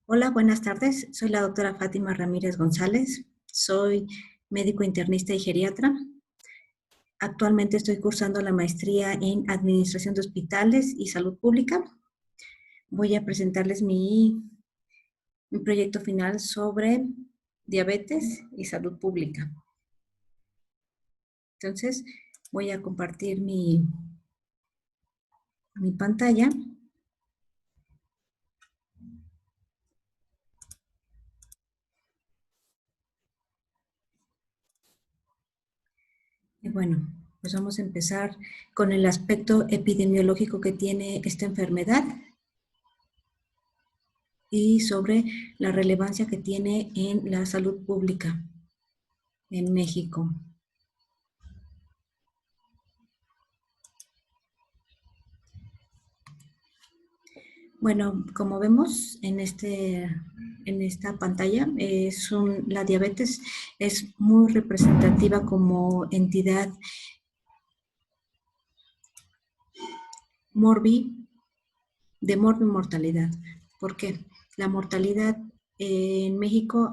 Hola, buenas tardes. Soy la doctora Fátima Ramírez González. Soy médico internista y geriatra. Actualmente estoy cursando la maestría en Administración de Hospitales y Salud Pública. Voy a presentarles mi proyecto final sobre diabetes y salud pública. Entonces, voy a compartir mi pantalla. Y bueno, pues vamos a empezar con el aspecto epidemiológico que tiene esta enfermedad y sobre la relevancia que tiene en la salud pública en México. Bueno, como vemos en esta pantalla, la diabetes es muy representativa como entidad de mortalidad. ¿Por qué? La mortalidad en México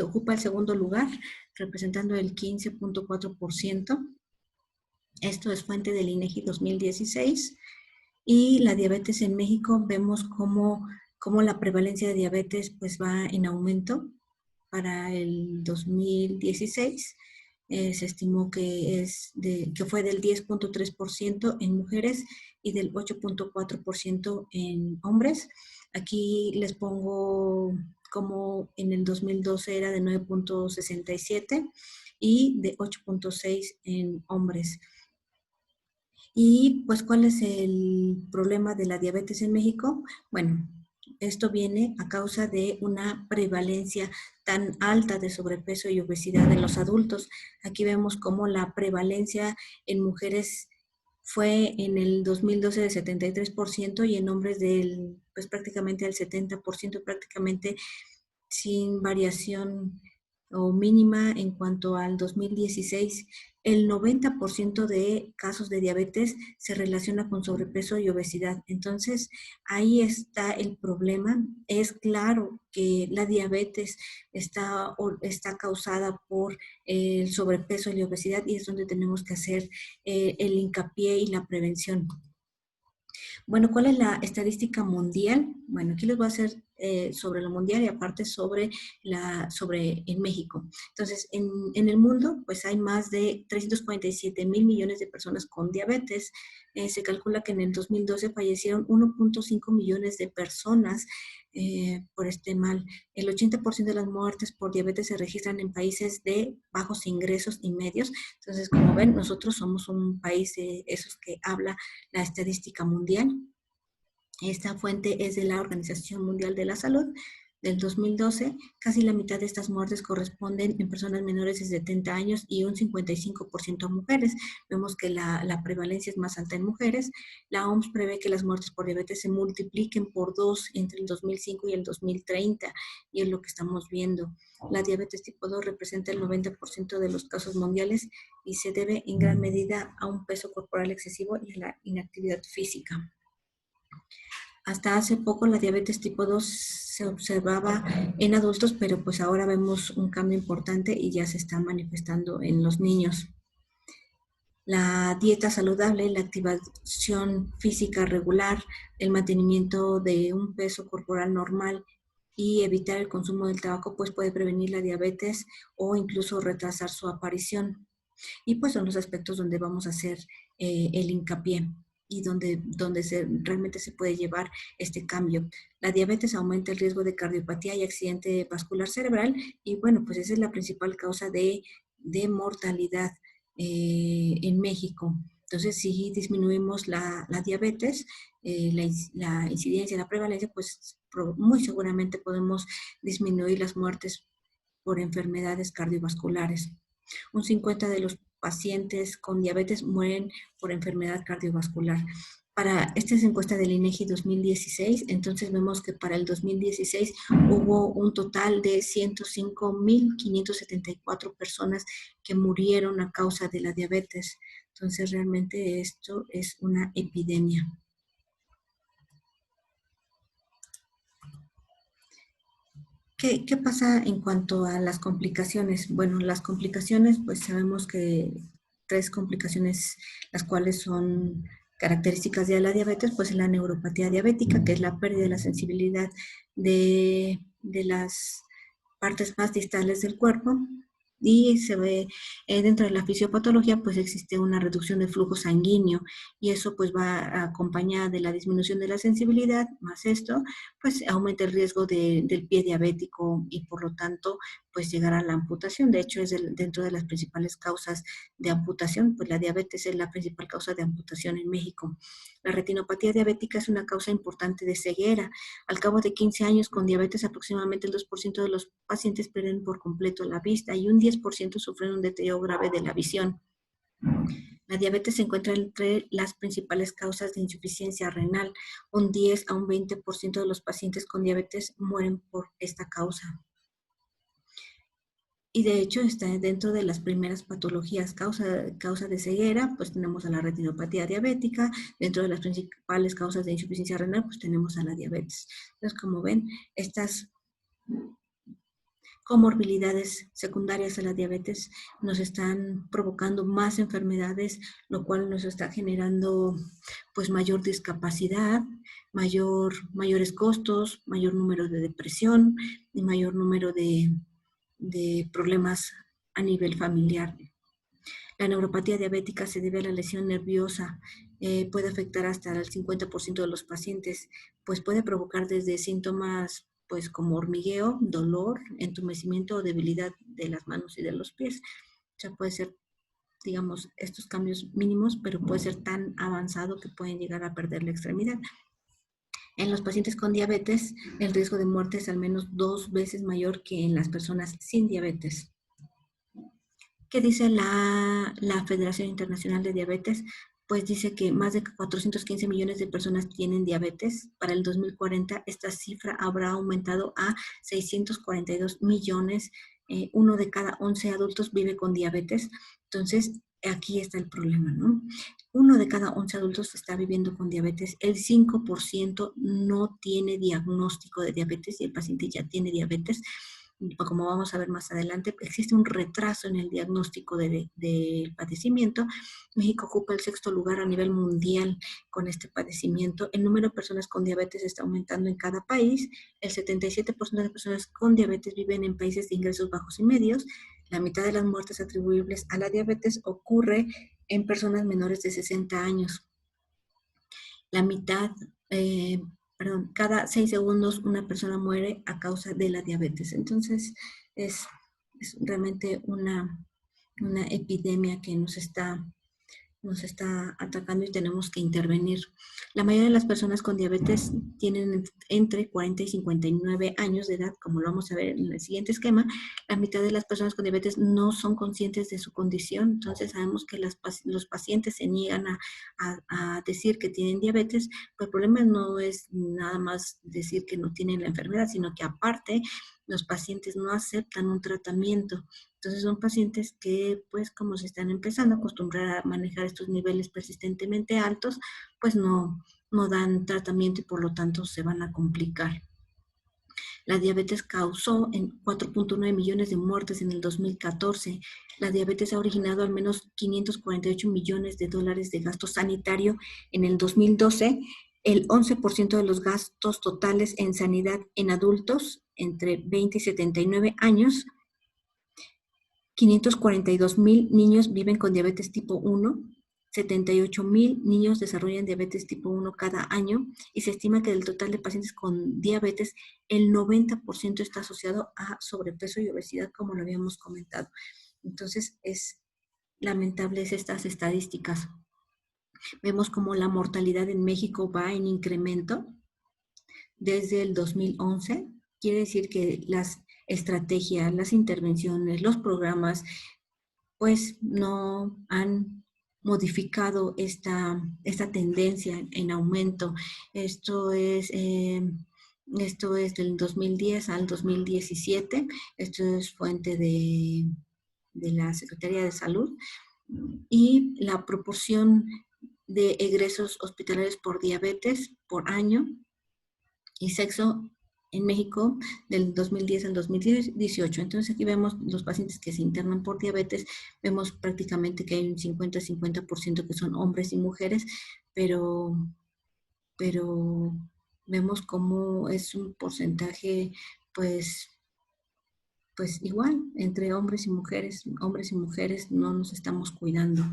ocupa el segundo lugar, representando el 15.4%. Esto es fuente del INEGI 2016. Y la diabetes en México, vemos cómo la prevalencia de diabetes pues va en aumento. Para el 2016 se estimó que fue del 10.3% en mujeres y del 8.4% en hombres. Aquí les pongo como en el 2012 era de 9.67 y de 8.6 en hombres. Y pues, ¿cuál es el problema de la diabetes en México? Bueno, esto viene a causa de una prevalencia tan alta de sobrepeso y obesidad en los adultos. Aquí vemos cómo la prevalencia en mujeres fue en el 2012 de 73% y en hombres pues prácticamente del 70%, prácticamente sin variación o mínima en cuanto al 2016. El 90% de casos de diabetes se relaciona con sobrepeso y obesidad. Entonces, ahí está el problema. Es claro que la diabetes está causada por el sobrepeso y la obesidad y es donde tenemos que hacer el hincapié y la prevención. Bueno, ¿cuál es la estadística mundial? Bueno, aquí les voy a hacer sobre lo mundial y aparte sobre en México. Entonces, en el mundo, pues hay más de 347,000 millones de personas con diabetes. Se calcula que en el 2012 fallecieron 1.5 millones de personas por este mal. El 80% de las muertes por diabetes se registran en países de bajos ingresos y medios. Entonces, como ven, nosotros somos un país de esos que habla la estadística mundial. Esta fuente es de la Organización Mundial de la Salud del 2012. Casi la mitad de estas muertes corresponden en personas menores de 70 años y un 55% a mujeres. Vemos que la prevalencia es más alta en mujeres. La OMS prevé que las muertes por diabetes se multipliquen por 2 entre el 2005 y el 2030 y es lo que estamos viendo. La diabetes tipo 2 representa el 90% de los casos mundiales y se debe en gran medida a un peso corporal excesivo y a la inactividad física. Hasta hace poco la diabetes tipo 2 se observaba en adultos, pero pues ahora vemos un cambio importante y ya se está manifestando en los niños. La dieta saludable, la activación física regular, el mantenimiento de un peso corporal normal y evitar el consumo del tabaco pues puede prevenir la diabetes o incluso retrasar su aparición. Y pues son los aspectos donde vamos a hacer el hincapié y donde realmente se puede llevar este cambio. La diabetes aumenta el riesgo de cardiopatía y accidente vascular cerebral y bueno, pues esa es la principal causa de mortalidad en México. Entonces, si disminuimos la diabetes, la incidencia, la prevalencia, pues muy seguramente podemos disminuir las muertes por enfermedades cardiovasculares. Un 50% de los pacientes con diabetes mueren por enfermedad cardiovascular. Esta es encuesta del INEGI 2016, entonces vemos que para el 2016 hubo un total de 105,574 personas que murieron a causa de la diabetes. Entonces realmente esto es una epidemia. ¿Qué pasa en cuanto a las complicaciones? Bueno, las complicaciones, pues sabemos que tres complicaciones, las cuales son características de la diabetes, pues la neuropatía diabética, que es la pérdida de la sensibilidad de las partes más distales del cuerpo, y se ve dentro de la fisiopatología, pues existe una reducción del flujo sanguíneo, y eso pues va acompañada de la disminución de la sensibilidad, más esto, pues aumenta el riesgo del pie diabético y por lo tanto pues llegar a la amputación. De hecho es dentro de las principales causas de amputación, pues la diabetes es la principal causa de amputación en México. La retinopatía diabética es una causa importante de ceguera. Al cabo de 15 años con diabetes aproximadamente el 2% de los pacientes pierden por completo la vista y un 10% sufren un deterioro grave de la visión. La diabetes se encuentra entre las principales causas de insuficiencia renal. Un 10 a un 20% de los pacientes con diabetes mueren por esta causa. Y de hecho está dentro de las primeras patologías causa de ceguera, pues tenemos a la retinopatía diabética. Dentro de las principales causas de insuficiencia renal, pues tenemos a la diabetes. Entonces, como ven, estas comorbilidades secundarias a la diabetes nos están provocando más enfermedades, lo cual nos está generando pues mayor discapacidad, mayores costos, mayor número de depresión y mayor número de problemas a nivel familiar. La neuropatía diabética se debe a la lesión nerviosa, puede afectar hasta el 50% de los pacientes, pues puede provocar desde síntomas pues como hormigueo, dolor, entumecimiento o debilidad de las manos y de los pies. O sea, puede ser, digamos, estos cambios mínimos, pero puede ser tan avanzado que pueden llegar a perder la extremidad. En los pacientes con diabetes, el riesgo de muerte es al menos 2 veces mayor que en las personas sin diabetes. ¿Qué dice la Federación Internacional de Diabetes? Pues dice que más de 415 millones de personas tienen diabetes. Para el 2040 esta cifra habrá aumentado a 642 millones. Uno de cada 11 adultos vive con diabetes. Entonces, aquí está el problema, ¿no? Uno de cada 11 adultos está viviendo con diabetes. El 5% no tiene diagnóstico de diabetes y el paciente ya tiene diabetes. Como vamos a ver más adelante, existe un retraso en el diagnóstico del padecimiento. México ocupa el 6º lugar a nivel mundial con este padecimiento. El número de personas con diabetes está aumentando en cada país. El 77% de personas con diabetes viven en países de ingresos bajos y medios. La mitad de las muertes atribuibles a la diabetes ocurre en personas menores de 60 años. La mitad, cada 6 segundos una persona muere a causa de la diabetes. Entonces, es realmente una epidemia que nos está atacando y tenemos que intervenir. La mayoría de las personas con diabetes tienen entre 40 y 59 años de edad, como lo vamos a ver en el siguiente esquema. La mitad de las personas con diabetes no son conscientes de su condición, entonces sabemos que los pacientes se niegan a decir que tienen diabetes, pero el problema no es nada más decir que no tienen la enfermedad, sino que aparte los pacientes no aceptan un tratamiento. Entonces son pacientes que, pues como se están empezando a acostumbrar a manejar estos niveles persistentemente altos, pues no dan tratamiento y por lo tanto se van a complicar. La diabetes causó en 4.9 millones de muertes en el 2014. La diabetes ha originado al menos 548 millones de dólares de gasto sanitario en el 2012. El 11% de los gastos totales en sanidad en adultos entre 20 y 79 años. 542,000 niños viven con diabetes tipo 1, 78,000 niños desarrollan diabetes tipo 1 cada año y se estima que del total de pacientes con diabetes, el 90% está asociado a sobrepeso y obesidad, como lo habíamos comentado. Entonces, es lamentable estas estadísticas. Vemos como la mortalidad en México va en incremento desde el 2011. Quiere decir que las estrategias, las intervenciones, los programas, pues no han modificado esta tendencia en aumento. Esto es del 2010 al 2017. Esto es fuente de la Secretaría de Salud. Y la proporción de egresos hospitalarios por diabetes por año y sexo en México del 2010 al 2018. Entonces aquí vemos los pacientes que se internan por diabetes, vemos prácticamente que hay un 50-50% que son hombres y mujeres, pero, pero vemos cómo es un porcentaje pues, pues igual entre hombres y mujeres no nos estamos cuidando.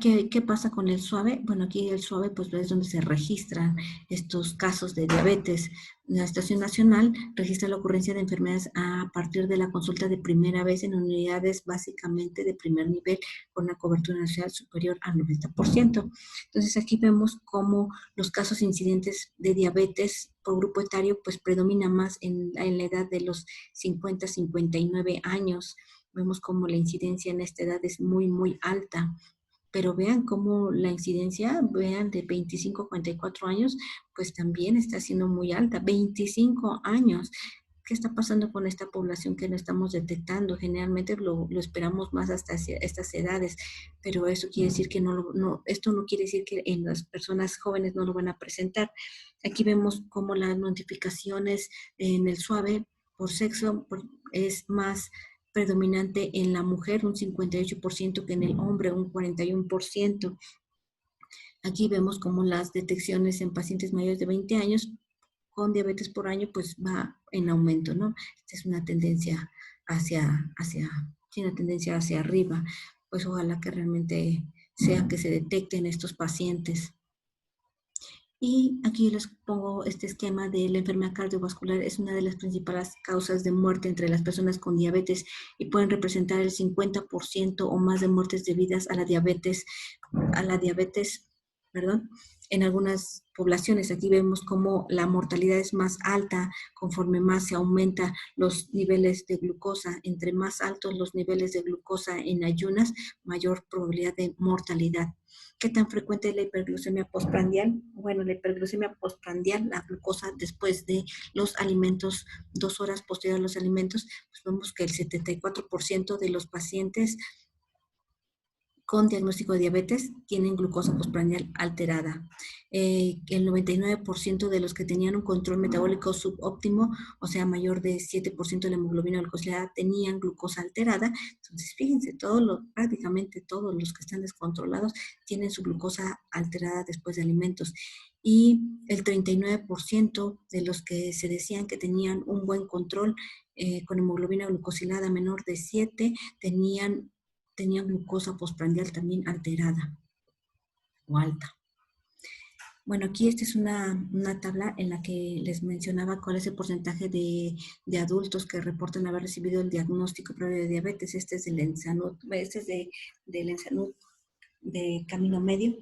¿Qué pasa con el SUAVE? Bueno, aquí el SUAVE pues es donde se registran estos casos de diabetes. La Estación Nacional registra la ocurrencia de enfermedades a partir de la consulta de primera vez en unidades básicamente de primer nivel con una cobertura nacional superior al 90%. Entonces aquí vemos cómo los casos incidentes de diabetes por grupo etario pues predomina más en la edad de los 50-59 años. Vemos cómo la incidencia en esta edad es muy, muy alta, pero vean cómo la incidencia, vean de 25 a 44 años, pues también está siendo muy alta, 25 años. ¿Qué está pasando con esta población que no estamos detectando? Generalmente lo esperamos más hasta estas edades, pero eso quiere decir que esto no quiere decir que en las personas jóvenes no lo van a presentar. Aquí vemos cómo las notificaciones en el SUAVE por sexo es más predominante en la mujer, un 58%, que en el hombre, un 41%. Aquí vemos como las detecciones en pacientes mayores de 20 años con diabetes por año, pues va en aumento, ¿no? Esta es una tendencia tiene una tendencia hacia arriba. Pues ojalá que realmente sea que se detecten estos pacientes. Y aquí les pongo este esquema de la enfermedad cardiovascular. Es una de las principales causas de muerte entre las personas con diabetes y pueden representar el 50% o más de muertes debidas a la diabetes, perdón, en algunas poblaciones. Aquí vemos cómo la mortalidad es más alta conforme más se aumenta los niveles de glucosa. Entre más altos los niveles de glucosa en ayunas, mayor probabilidad de mortalidad. ¿Qué tan frecuente es la hiperglucemia postprandial? Bueno, la hiperglucemia postprandial, la glucosa después de los alimentos, 2 horas posterior a los alimentos, pues vemos que el 74% de los pacientes con diagnóstico de diabetes tienen glucosa postprandial alterada. El 99% de los que tenían un control metabólico subóptimo, o sea, mayor de 7% de la hemoglobina glucosilada, tenían glucosa alterada. Entonces, fíjense, prácticamente todos los que están descontrolados tienen su glucosa alterada después de alimentos. Y el 39% de los que se decían que tenían un buen control con hemoglobina glucosilada menor de 7, tenían glucosa postprandial también alterada o alta. Bueno, aquí esta es una tabla en la que les mencionaba cuál es el porcentaje de adultos que reportan haber recibido el diagnóstico previo de diabetes. Este es del ENSANUD, este es del ENSANUD de Camino Medio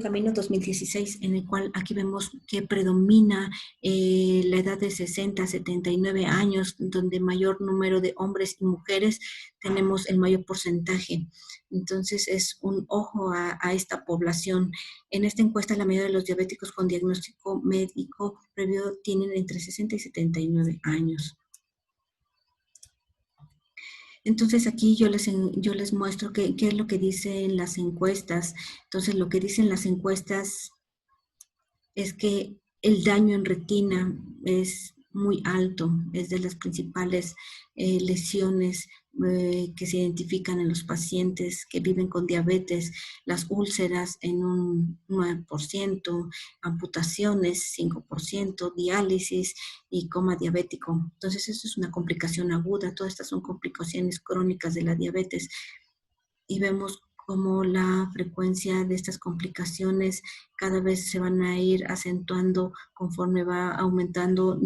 Camino 2016, en el cual aquí vemos que predomina la edad de 60 a 79 años, donde mayor número de hombres y mujeres tenemos el mayor porcentaje. Entonces es un ojo a esta población. En esta encuesta la mayoría de los diabéticos con diagnóstico médico previo tienen entre 60 y 79 años. Entonces aquí yo les muestro qué es lo que dicen las encuestas. Entonces lo que dicen las encuestas es que el daño en retina es muy alto, es de las principales lesiones que se identifican en los pacientes que viven con diabetes, las úlceras en un 9%, amputaciones 5%, diálisis y coma diabético. Entonces, eso es una complicación aguda, todas estas son complicaciones crónicas de la diabetes. Y vemos cómo la frecuencia de estas complicaciones cada vez se van a ir acentuando conforme va aumentando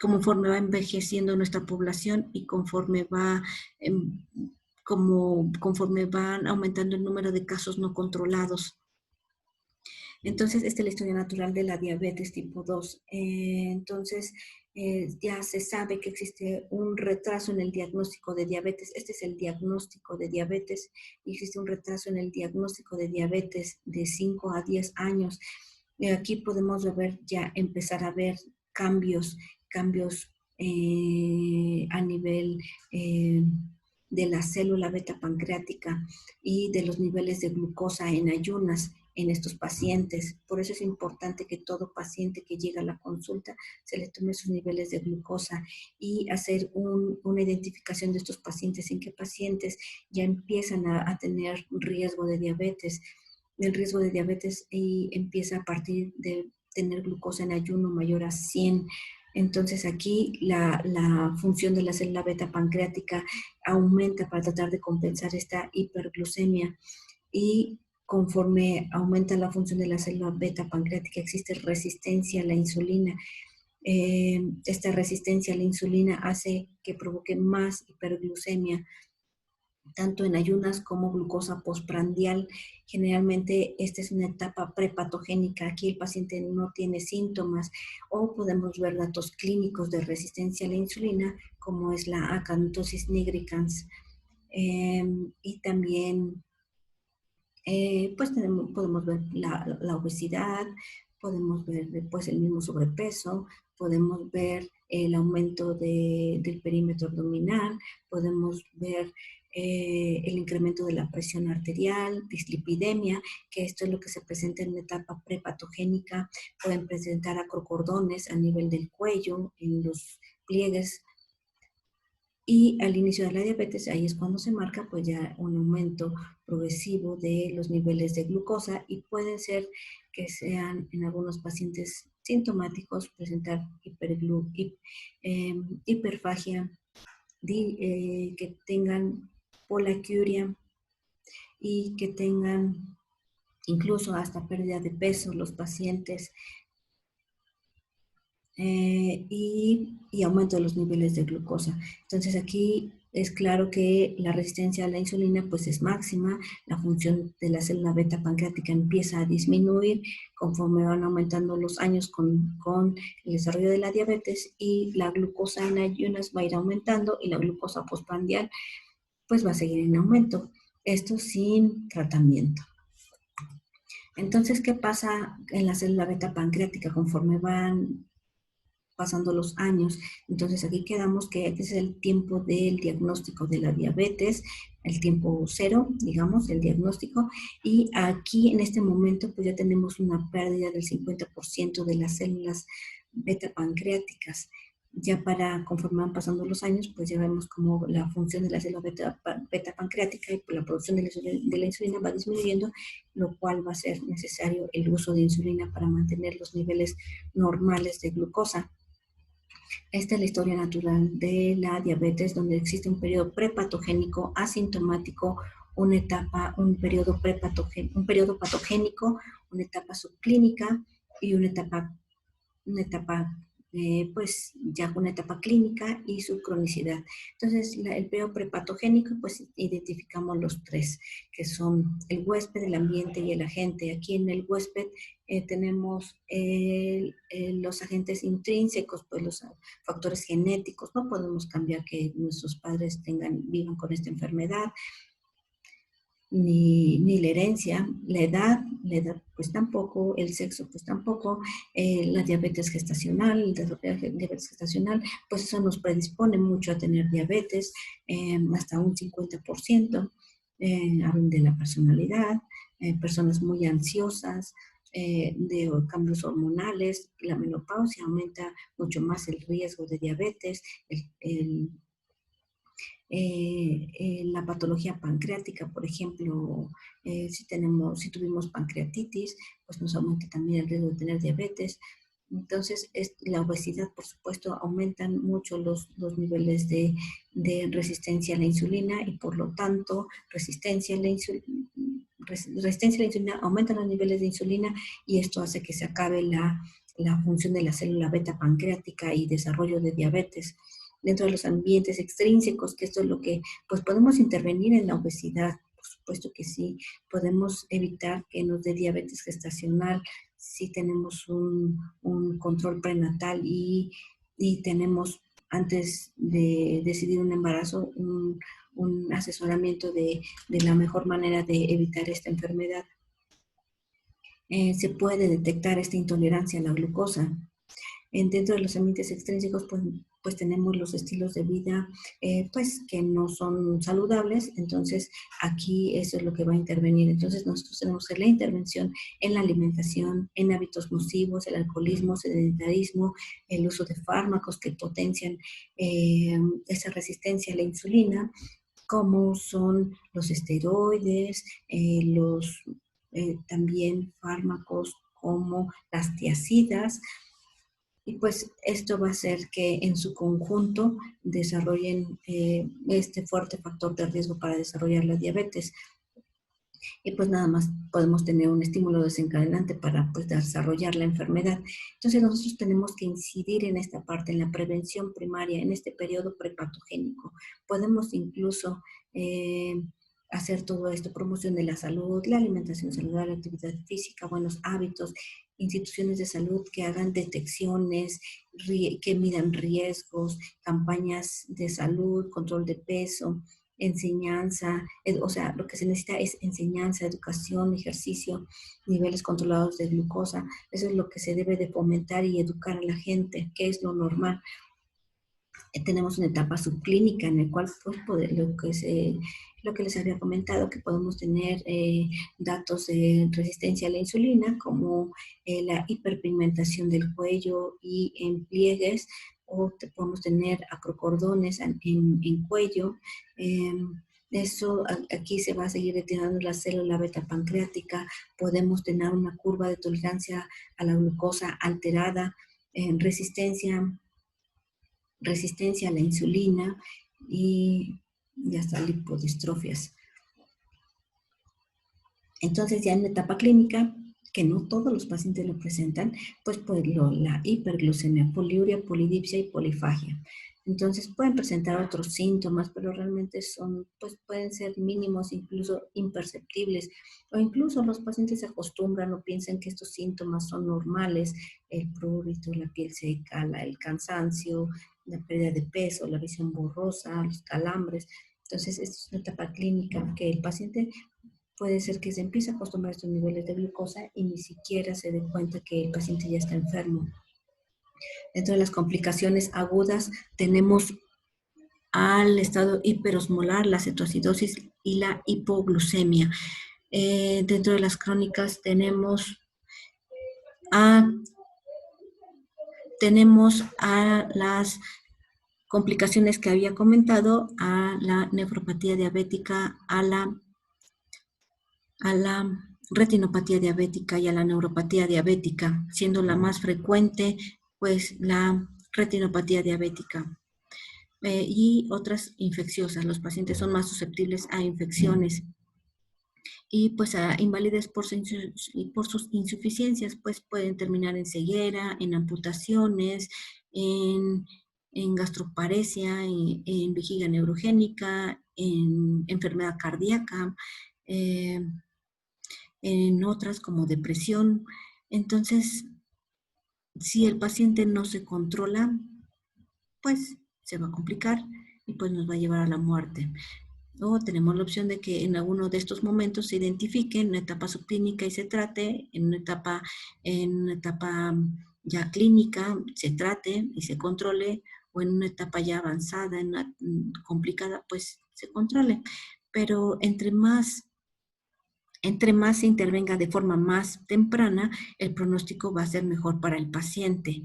conforme va envejeciendo nuestra población y conforme conforme van aumentando el número de casos no controlados. Entonces, esta es la historia natural de la diabetes tipo 2. Entonces, ya se sabe que existe un retraso en el diagnóstico de diabetes. Este es el diagnóstico de diabetes. Y existe un retraso en el diagnóstico de diabetes de 5 a 10 años. Aquí podemos empezar a ver cambios a nivel de la célula beta pancreática y de los niveles de glucosa en ayunas. en estos pacientes. Por eso es importante que todo paciente que llega a la consulta se le tome sus niveles de glucosa y hacer una identificación de estos pacientes, en qué pacientes ya empiezan a tener riesgo de diabetes. El riesgo de diabetes empieza a partir de tener glucosa en ayuno mayor a 100. Entonces aquí la función de la célula beta pancreática aumenta para tratar de compensar esta hiperglucemia, y conforme aumenta la función de la célula beta pancreática existe resistencia a la insulina. Esta resistencia a la insulina hace que provoque más hiperglucemia, tanto en ayunas como glucosa postprandial. Generalmente esta es una etapa prepatogénica. Aquí el paciente no tiene síntomas, o podemos ver datos clínicos de resistencia a la insulina, como es la acantosis nigricans. Y también pues podemos ver la obesidad, podemos ver después el mismo sobrepeso, podemos ver el aumento del perímetro abdominal, podemos ver el incremento de la presión arterial, dislipidemia, que esto es lo que se presenta en la etapa prepatogénica. Pueden presentar acrocordones a nivel del cuello, en los pliegues. Y al inicio de la diabetes, ahí es cuando se marca pues ya un aumento progresivo de los niveles de glucosa, y puede ser que sean en algunos pacientes sintomáticos presentar hiperfagia, que tengan polaquiuria y que tengan incluso hasta pérdida de peso los pacientes. Y aumento de los niveles de glucosa. Entonces aquí es claro que la resistencia a la insulina pues es máxima, la función de la célula beta pancreática empieza a disminuir conforme van aumentando los años con el desarrollo de la diabetes, y la glucosa en ayunas va a ir aumentando y la glucosa postprandial pues va a seguir en aumento. Esto sin tratamiento. Entonces, ¿qué pasa en la célula beta pancreática conforme van pasando los años? Entonces aquí quedamos que este es el tiempo del diagnóstico de la diabetes, el tiempo cero, digamos, el diagnóstico, y aquí en este momento pues ya tenemos una pérdida del 50% de las células beta pancreáticas. Ya conforme van pasando los años, pues ya vemos como la función de la célula beta pancreática y la producción de la insulina va disminuyendo, lo cual va a ser necesario el uso de insulina para mantener los niveles normales de glucosa. Esta es la historia natural de la diabetes, donde existe un periodo prepatogénico asintomático, un periodo patogénico, una etapa subclínica y una etapa pues ya una etapa clínica y su cronicidad. Entonces, el periodo prepatogénico, pues identificamos los tres, que son el huésped, el ambiente y el agente. Aquí en el huésped tenemos los agentes intrínsecos, pues los factores genéticos. No podemos cambiar que nuestros padres vivan con esta enfermedad, ni la herencia, la edad pues tampoco, el sexo pues tampoco, la diabetes gestacional, el desarrollo de diabetes gestacional, pues eso nos predispone mucho a tener diabetes, hasta un 50%, hablan de la personalidad, personas muy ansiosas, de cambios hormonales. La menopausia aumenta mucho más el riesgo de diabetes, la patología pancreática, por ejemplo, si tuvimos pancreatitis, pues nos aumenta también el riesgo de tener diabetes. Entonces, la obesidad, por supuesto, aumentan mucho los niveles de resistencia a la insulina, y por lo tanto, resistencia a la insulina, aumentan los niveles de insulina, y esto hace que se acabe la función de la célula beta pancreática y desarrollo de diabetes. Dentro de los ambientes extrínsecos, que esto es lo que, pues podemos intervenir en la obesidad, por supuesto que sí, podemos evitar que nos dé diabetes gestacional si tenemos un control prenatal y tenemos, antes de decidir un embarazo, un asesoramiento de la mejor manera de evitar esta enfermedad. Se puede detectar esta intolerancia a la glucosa. Dentro de los ambientes extrínsecos, pues tenemos los estilos de vida pues que no son saludables. Entonces aquí eso es lo que va a intervenir. Entonces nosotros tenemos que hacer la intervención en la alimentación, en hábitos nocivos, el alcoholismo, sedentarismo, el uso de fármacos que potencian esa resistencia a la insulina, como son los esteroides, también fármacos como las tiazidas. Y pues esto va a hacer que en su conjunto desarrollen este fuerte factor de riesgo para desarrollar la diabetes. Y pues nada más podemos tener un estímulo desencadenante para pues desarrollar la enfermedad. Entonces nosotros tenemos que incidir en esta parte, en la prevención primaria, en este periodo prepatogénico. Podemos incluso hacer todo esto, promoción de la salud, la alimentación saludable, actividad física, buenos hábitos, instituciones de salud que hagan detecciones, que midan riesgos, campañas de salud, control de peso, enseñanza, o sea, lo que se necesita es enseñanza, educación, ejercicio, niveles controlados de glucosa. Eso es lo que se debe de fomentar y educar a la gente, que es lo normal. Tenemos una etapa subclínica en la cual pues, lo que les había comentado, que podemos tener datos de resistencia a la insulina, como la hiperpigmentación del cuello y en pliegues, o podemos tener acrocordones en cuello. Eso aquí se va a seguir retirando la célula beta pancreática. Podemos tener una curva de tolerancia a la glucosa alterada, resistencia a la insulina y hasta lipodistrofias. Entonces ya en la etapa clínica, que no todos los pacientes lo presentan, pues la hiperglucemia, poliuria, polidipsia y polifagia. Entonces pueden presentar otros síntomas, pero realmente pues pueden ser mínimos, incluso imperceptibles, o incluso los pacientes se acostumbran o piensan que estos síntomas son normales: el prurito, la piel seca, el cansancio, la pérdida de peso, la visión borrosa, los calambres. Entonces, esta es una etapa clínica que el paciente puede ser que se empiece a acostumbrar a estos niveles de glucosa y ni siquiera se dé cuenta que el paciente ya está enfermo. Dentro de las complicaciones agudas tenemos al estado hiperosmolar, la cetoacidosis y la hipoglucemia. Dentro de las crónicas tenemos a las complicaciones que había comentado, a la nefropatía diabética, a la retinopatía diabética y a la neuropatía diabética, siendo la más frecuente pues la retinopatía diabética. Y otras infecciosas. Los pacientes son más susceptibles a infecciones y pues a invalidez por sus insuficiencias, pues pueden terminar en ceguera, en amputaciones, en gastroparesia, en vejiga neurogénica, en enfermedad cardíaca, en otras como depresión. Entonces, si el paciente no se controla, pues se va a complicar y pues nos va a llevar a la muerte. O tenemos la opción de que en alguno de estos momentos se identifique en una etapa subclínica y se trate, en una etapa ya clínica se trate y se controle, o en una etapa ya avanzada, complicada, pues se controle. Pero entre más se intervenga de forma más temprana, el pronóstico va a ser mejor para el paciente.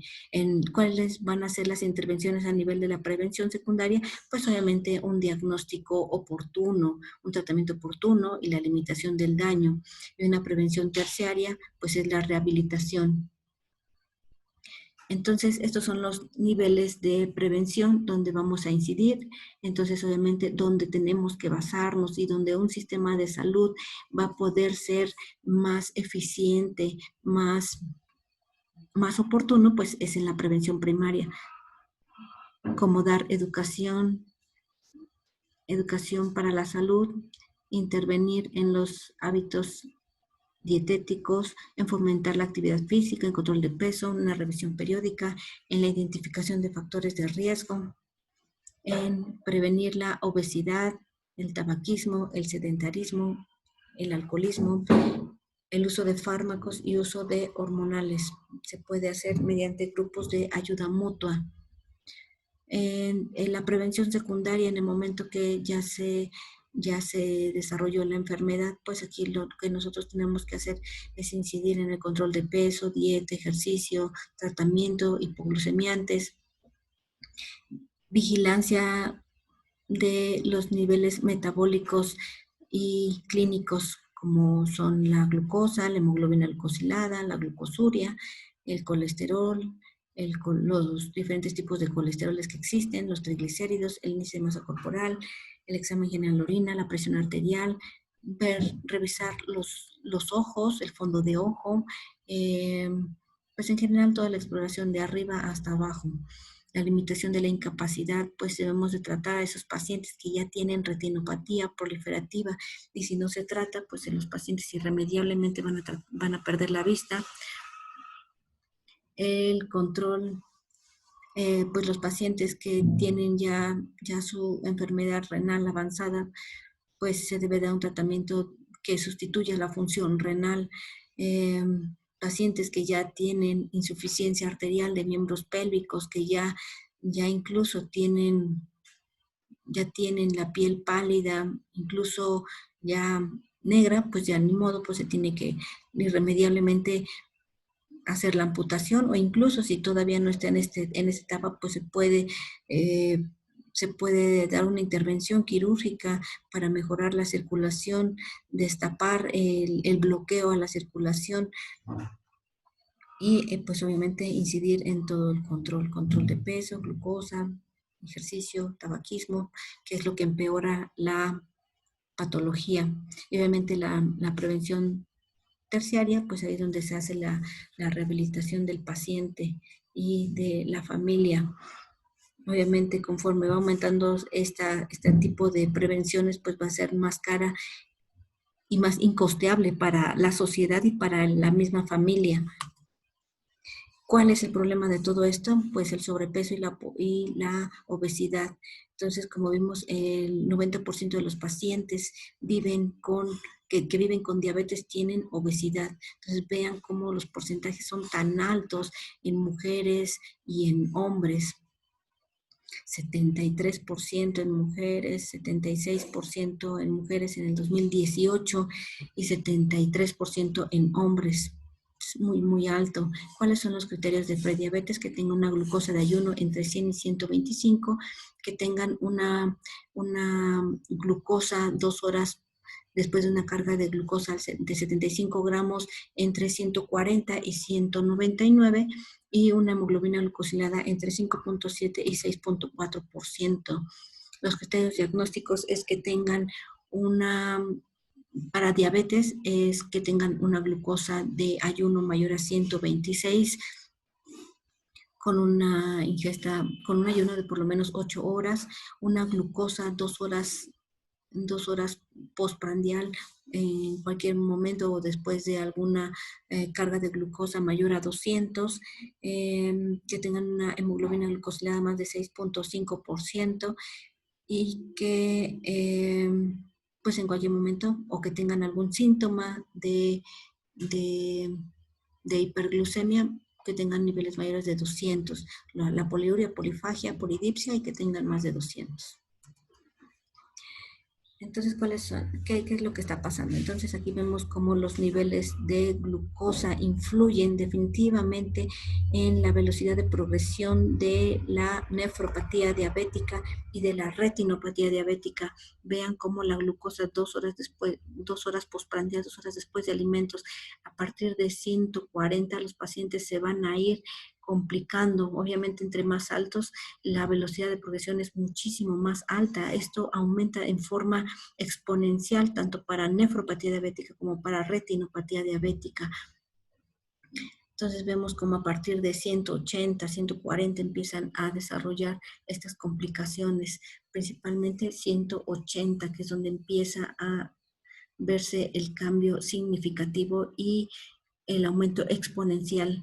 ¿Cuáles van a ser las intervenciones a nivel de la prevención secundaria? Pues obviamente un diagnóstico oportuno, un tratamiento oportuno y la limitación del daño. Y una prevención terciaria, pues es la rehabilitación. Entonces, estos son los niveles de prevención donde vamos a incidir. Entonces, obviamente, donde tenemos que basarnos y donde un sistema de salud va a poder ser más eficiente, más oportuno, pues es en la prevención primaria. Como dar educación para la salud, intervenir en los hábitos dietéticos, en fomentar la actividad física, en control de peso, una revisión periódica, en la identificación de factores de riesgo, en prevenir la obesidad, el tabaquismo, el sedentarismo, el alcoholismo, el uso de fármacos y uso de hormonales. Se puede hacer mediante grupos de ayuda mutua. En la prevención secundaria, en el momento que ya se desarrolló la enfermedad, pues aquí lo que nosotros tenemos que hacer es incidir en el control de peso, dieta, ejercicio, tratamiento, hipoglucemiantes, vigilancia de los niveles metabólicos y clínicos, como son la glucosa, la hemoglobina glucosilada, la glucosuria, el colesterol, los diferentes tipos de colesteroles que existen, los triglicéridos, el índice de masa corporal, el examen general de orina, la presión arterial, revisar los ojos, el fondo de ojo, pues en general toda la exploración de arriba hasta abajo. La limitación de la incapacidad, pues debemos de tratar a esos pacientes que ya tienen retinopatía proliferativa, y si no se trata, pues en los pacientes irremediablemente van a perder la vista. El control, pues los pacientes que tienen ya su enfermedad renal avanzada, pues se debe dar un tratamiento que sustituya la función renal. Pacientes que ya tienen insuficiencia arterial de miembros pélvicos, que ya incluso ya tienen la piel pálida, incluso ya negra, pues ya ni modo, pues se tiene que irremediablemente hacer la amputación, o incluso si todavía no está en esta etapa, pues se puede dar una intervención quirúrgica para mejorar la circulación, destapar el bloqueo a la circulación y pues obviamente incidir en todo el control de peso, glucosa, ejercicio, tabaquismo, que es lo que empeora la patología. Y obviamente la prevención terciaria, pues ahí es donde se hace la rehabilitación del paciente y de la familia. Obviamente, conforme va aumentando este tipo de prevenciones, pues va a ser más cara y más incosteable para la sociedad y para la misma familia. ¿Cuál es el problema de todo esto? Pues el sobrepeso y la obesidad. Entonces, como vimos, el 90% de los pacientes que viven con diabetes tienen obesidad. Entonces, vean cómo los porcentajes son tan altos en mujeres y en hombres. 73% en mujeres, 76% en mujeres en el 2018 y 73% en hombres. Es muy, muy alto. ¿Cuáles son los criterios de prediabetes? Que tenga una glucosa de ayuno entre 100 y 125, que tengan una glucosa 2 horas después de una carga de glucosa de 75 gramos entre 140 y 199, y una hemoglobina glucosilada entre 5.7 y 6.4%. Los criterios diagnósticos es que tengan para diabetes es que tengan una glucosa de ayuno mayor a 126, con una ingesta, con un ayuno de por lo menos 8 horas, una glucosa 2 horas postprandial en cualquier momento o después de alguna carga de glucosa mayor a 200, que tengan una hemoglobina glucosilada más de 6.5%, y que pues en cualquier momento, o que tengan algún síntoma de, de hiperglucemia, que tengan niveles mayores de 200, la poliuria, polifagia, polidipsia, y que tengan más de 200. Entonces, ¿qué es lo que está pasando? Entonces, aquí vemos cómo los niveles de glucosa influyen definitivamente en la velocidad de progresión de la nefropatía diabética y de la retinopatía diabética. Vean cómo la glucosa 2 horas después, 2 horas postprandial, 2 horas después de alimentos, a partir de 140, los pacientes se van a ir complicando. Obviamente, entre más altos, la velocidad de progresión es muchísimo más alta. Esto aumenta en forma exponencial tanto para nefropatía diabética como para retinopatía diabética. Entonces vemos como a partir de 180, 140 empiezan a desarrollar estas complicaciones, principalmente 180, que es donde empieza a verse el cambio significativo y el aumento exponencial.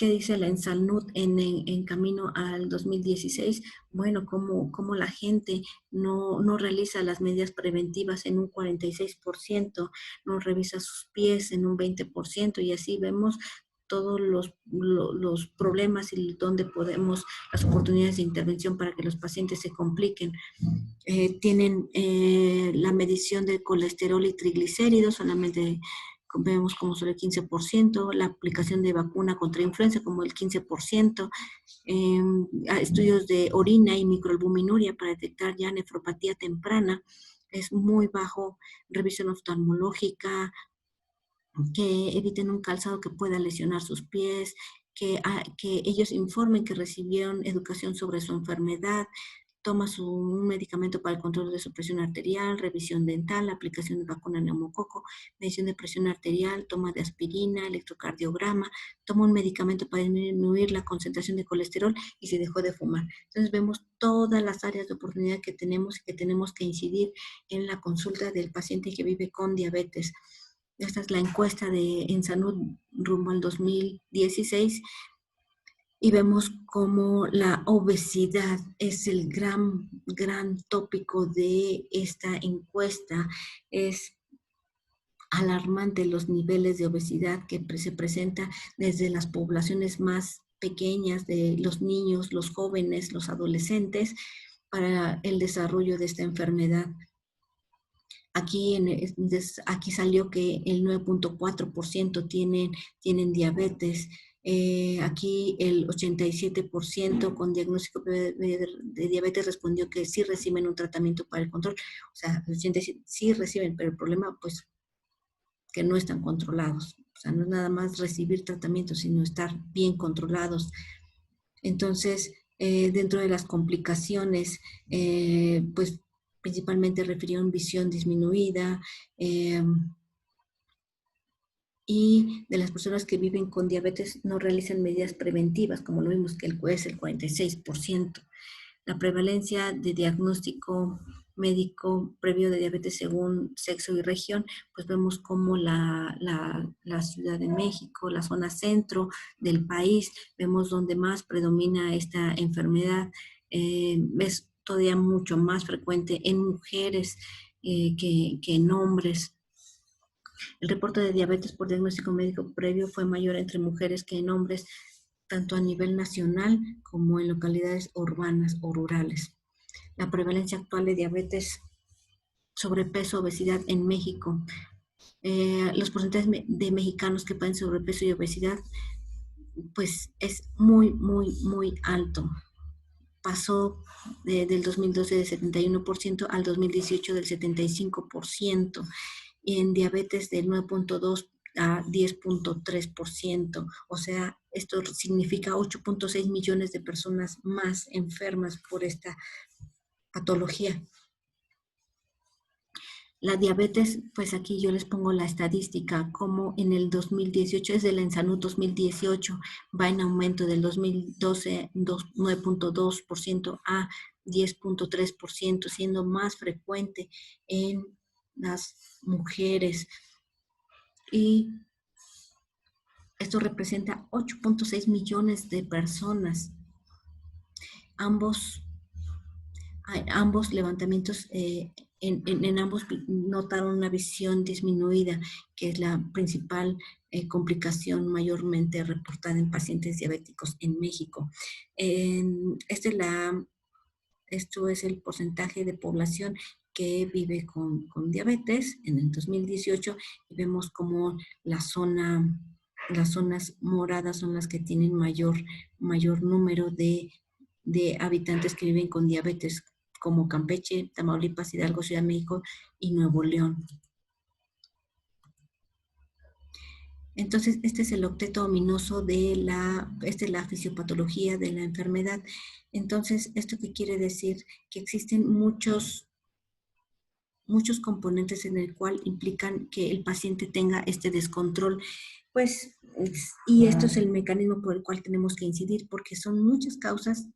¿Qué dice la ENSALNUD en camino al 2016? Bueno, cómo la gente no realiza las medidas preventivas en un 46%, no revisa sus pies en un 20%, y así vemos todos los problemas y donde podemos, las oportunidades de intervención para que los pacientes se compliquen. Tienen la medición de colesterol y triglicéridos, solamente vemos como solo el 15%, la aplicación de vacuna contra influenza como el 15%, estudios de orina y microalbuminuria para detectar ya nefropatía temprana, es muy bajo, revisión oftalmológica, que eviten un calzado que pueda lesionar sus pies, que ellos informen que recibieron educación sobre su enfermedad, toma un medicamento para el control de su presión arterial, revisión dental, aplicación de vacuna neumococo, medición de presión arterial, toma de aspirina, electrocardiograma, toma un medicamento para disminuir la concentración de colesterol y se dejó de fumar. Entonces vemos todas las áreas de oportunidad que tenemos y que tenemos que incidir en la consulta del paciente que vive con diabetes. Esta es la encuesta en salud rumbo al 2016 y vemos cómo la obesidad es el gran tópico de esta encuesta. Es alarmante los niveles de obesidad que se presenta desde las poblaciones más pequeñas, de los niños, los jóvenes, los adolescentes, para el desarrollo de esta enfermedad. Aquí salió que el 9.4% tienen diabetes. Aquí el 87% con diagnóstico de diabetes respondió que sí reciben un tratamiento para el control. O sea, el 87% sí reciben, pero el problema, pues, que no están controlados. O sea, no es nada más recibir tratamiento, sino estar bien controlados. Entonces, dentro de las complicaciones, pues, principalmente refirieron visión disminuida, y de las personas que viven con diabetes no realizan medidas preventivas, como lo vimos que es el 46%. La prevalencia de diagnóstico médico previo de diabetes según sexo y región, pues vemos como la Ciudad de México, la zona centro del país, vemos donde más predomina esta enfermedad. Es todavía mucho más frecuente en mujeres que en hombres. El reporte de diabetes por diagnóstico médico previo fue mayor entre mujeres que en hombres, tanto a nivel nacional como en localidades urbanas o rurales. La prevalencia actual de diabetes, sobrepeso, obesidad en México. Los porcentajes de mexicanos que padecen sobrepeso y obesidad, pues es muy alto. Pasó del 2012 del 71% al 2018 del 75%. Y en diabetes del 9.2 a 10.3%. O sea, esto significa 8.6 millones de personas más enfermas por esta patología. La diabetes, pues aquí yo les pongo la estadística, como en el 2018, es de la ENSALNUD 2018, va en aumento del 2012, 9.2% a 10.3%, siendo más frecuente en las mujeres. Y esto representa 8.6 millones de personas. Ambos levantamientos, en ambos notaron una visión disminuida, que es la principal complicación mayormente reportada en pacientes diabéticos en México. Esto es el porcentaje de población que vive con diabetes en el 2018, y vemos como las zonas moradas son las que tienen mayor número de habitantes que viven con diabetes, como Campeche, Tamaulipas, Hidalgo, Ciudad de México y Nuevo León. Entonces, este es el octeto ominoso de esta es la fisiopatología de la enfermedad. Entonces, ¿esto qué quiere decir? Que existen muchos componentes en el cual implican que el paciente tenga este descontrol. Pues, y esto es el mecanismo por el cual tenemos que incidir, porque son muchas causas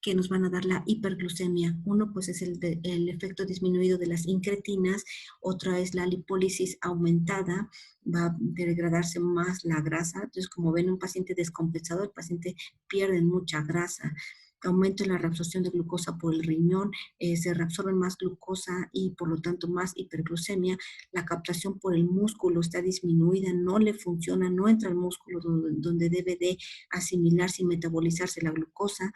que nos van a dar la hiperglucemia. Uno, pues, es el efecto disminuido de las incretinas, otra es la lipólisis aumentada, va a degradarse más la grasa. Entonces, como ven, un paciente descompensado, el paciente pierde mucha grasa. Aumento en la reabsorción de glucosa por el riñón, se reabsorbe más glucosa y por lo tanto más hiperglucemia. La captación por el músculo está disminuida, no le funciona, no entra al músculo donde debe de asimilarse y metabolizarse la glucosa.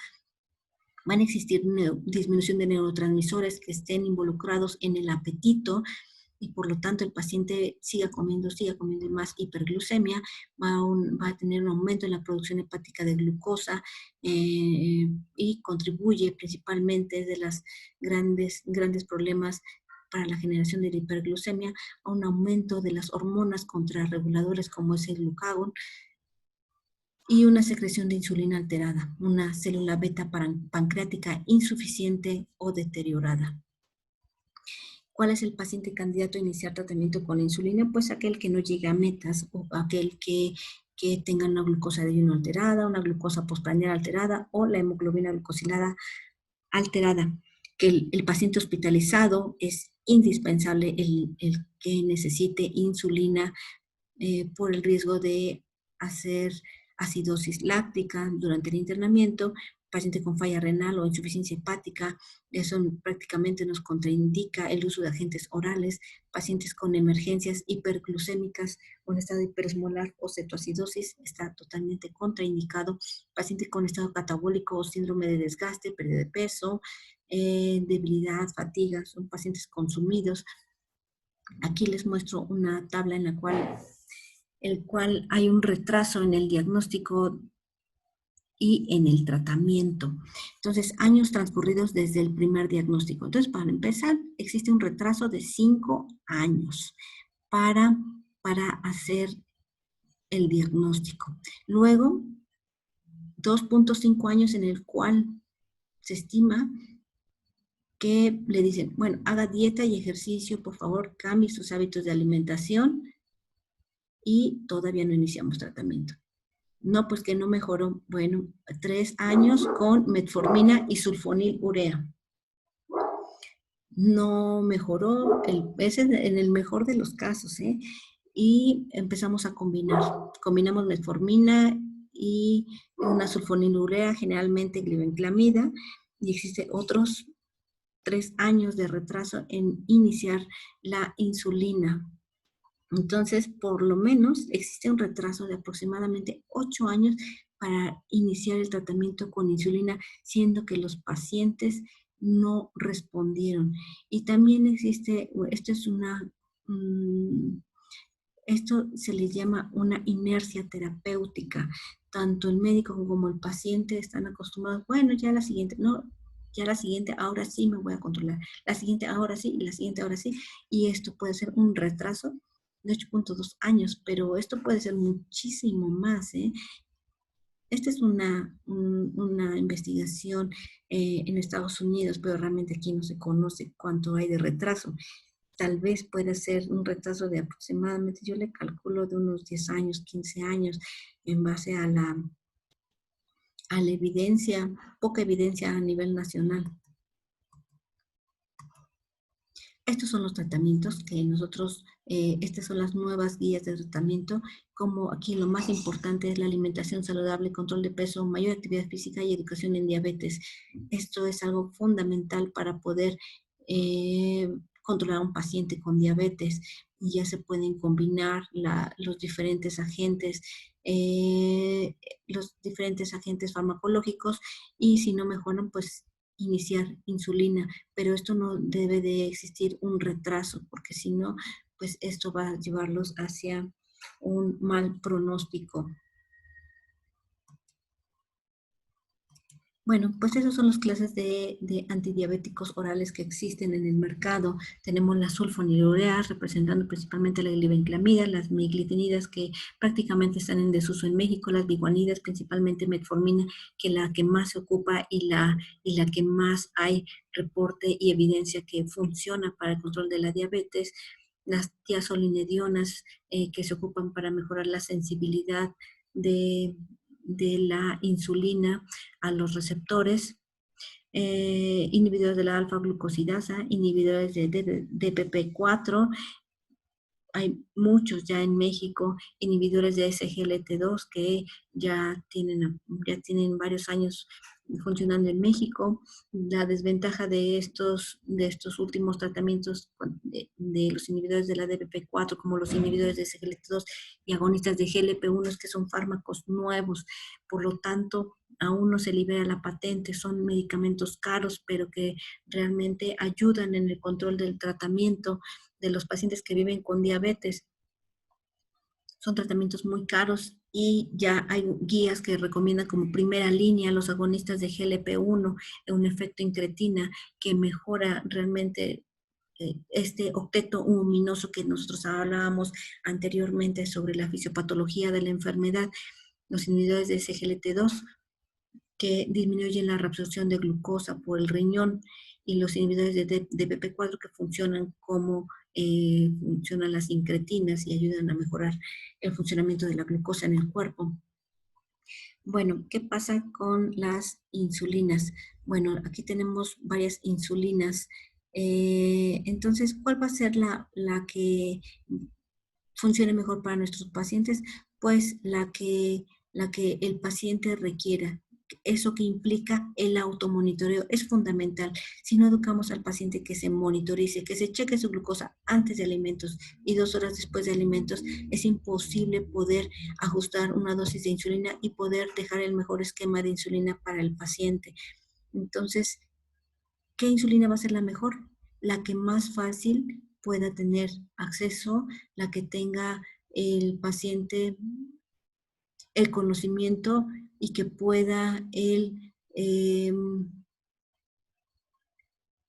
Van a existir disminución de neurotransmisores que estén involucrados en el apetito, y por lo tanto el paciente siga comiendo y más hiperglucemia, va a tener un aumento en la producción hepática de glucosa, y contribuye principalmente de los grandes problemas para la generación de la hiperglucemia a un aumento de las hormonas contrarreguladores como es el glucagón, y una secreción de insulina alterada, una célula beta pancreática insuficiente o deteriorada. ¿Cuál es el paciente candidato a iniciar tratamiento con la insulina? Pues aquel que no llegue a metas o aquel que tenga una glucosa de ayuno alterada, una glucosa postprandial alterada o la hemoglobina glucosilada alterada. Que el paciente hospitalizado es indispensable el que necesite insulina por el riesgo de hacer acidosis láctica durante el internamiento, paciente con falla renal o insuficiencia hepática, eso prácticamente nos contraindica el uso de agentes orales, pacientes con emergencias hiperglucémicas o en estado hiperesmolar o cetoacidosis, está totalmente contraindicado, pacientes con estado catabólico o síndrome de desgaste, pérdida de peso, debilidad, fatiga, son pacientes consumidos. Aquí les muestro una tabla en la cual hay un retraso en el diagnóstico y en el tratamiento. Entonces, años transcurridos desde el primer diagnóstico. Entonces, para empezar, existe un retraso de 5 años para hacer el diagnóstico. Luego, 2.5 años en el cual se estima que le dicen, bueno, haga dieta y ejercicio, por favor, cambie sus hábitos de alimentación, y todavía no iniciamos tratamiento. No, pues que no mejoró. Bueno, 3 años con metformina y sulfonilurea. No mejoró, ese en el mejor de los casos, ¿eh? Y empezamos a combinar. Combinamos metformina y una sulfonilurea, generalmente glibenclamida, y existe otros 3 años de retraso en iniciar la insulina. Entonces, por lo menos existe un retraso de aproximadamente 8 años para iniciar el tratamiento con insulina, siendo que los pacientes no respondieron. Y también existe, esto se le llama una inercia terapéutica. Tanto el médico como el paciente están acostumbrados, bueno, ya la siguiente, no, ya la siguiente, ahora sí me voy a controlar. La siguiente, ahora sí, y la siguiente, ahora sí. Y esto puede ser un retraso de 8.2 años, pero esto puede ser muchísimo más, ¿eh? Esta es una investigación en Estados Unidos, pero realmente aquí no se conoce cuánto hay de retraso. Tal vez pueda ser un retraso de aproximadamente, yo le calculo de unos 10 años, 15 años, en base a la evidencia, poca evidencia a nivel nacional. Estos son los tratamientos que nosotros, estas son las nuevas guías de tratamiento, como aquí lo más importante es la alimentación saludable, control de peso, mayor actividad física y educación en diabetes. Esto es algo fundamental para poder controlar a un paciente con diabetes, y ya se pueden combinar los diferentes agentes, farmacológicos, y si no mejoran, pues iniciar insulina, pero esto no debe de existir un retraso, porque si no, pues esto va a llevarlos hacia un mal pronóstico. Bueno, pues esas son las clases de antidiabéticos orales que existen en el mercado. Tenemos las sulfonilureas, representando principalmente la glibenclamida, las miglitinidas, que prácticamente están en desuso en México, las biguanidas, principalmente metformina, que la que más se ocupa y la que más hay reporte y evidencia que funciona para el control de la diabetes. Las tiazolinedionas, que se ocupan para mejorar la sensibilidad de la insulina a los receptores, inhibidores de la alfa-glucosidasa, inhibidores de DPP4. Hay muchos ya en México, inhibidores de SGLT2 que ya tienen varios años funcionando en México. La desventaja de estos últimos tratamientos de los inhibidores de la DPP4, como los inhibidores de SGLT2 y agonistas de GLP1, es que son fármacos nuevos, por lo tanto aún no se libera la patente, son medicamentos caros, pero que realmente ayudan en el control del tratamiento de los pacientes que viven con diabetes. Son tratamientos muy caros y ya hay guías que recomiendan como primera línea los agonistas de GLP1, un efecto incretina que mejora realmente este octeto uminoso que nosotros hablábamos anteriormente sobre la fisiopatología de la enfermedad. Los inhibidores de SGLT2 que disminuyen la reabsorción de glucosa por el riñón, y los inhibidores de DPP4 que funcionan como funcionan las incretinas y ayudan a mejorar el funcionamiento de la glucosa en el cuerpo. Bueno, ¿qué pasa con las insulinas? Bueno, aquí tenemos varias insulinas. Entonces, ¿cuál va a ser la que funcione mejor para nuestros pacientes? Pues la que el paciente requiera. Eso que implica el automonitoreo es fundamental. Si no educamos al paciente que se monitorice, que se cheque su glucosa antes de alimentos y 2 horas después de alimentos, es imposible poder ajustar una dosis de insulina y poder dejar el mejor esquema de insulina para el paciente. Entonces, ¿qué insulina va a ser la mejor? La que más fácil pueda tener acceso, la que tenga el paciente el conocimiento y que pueda él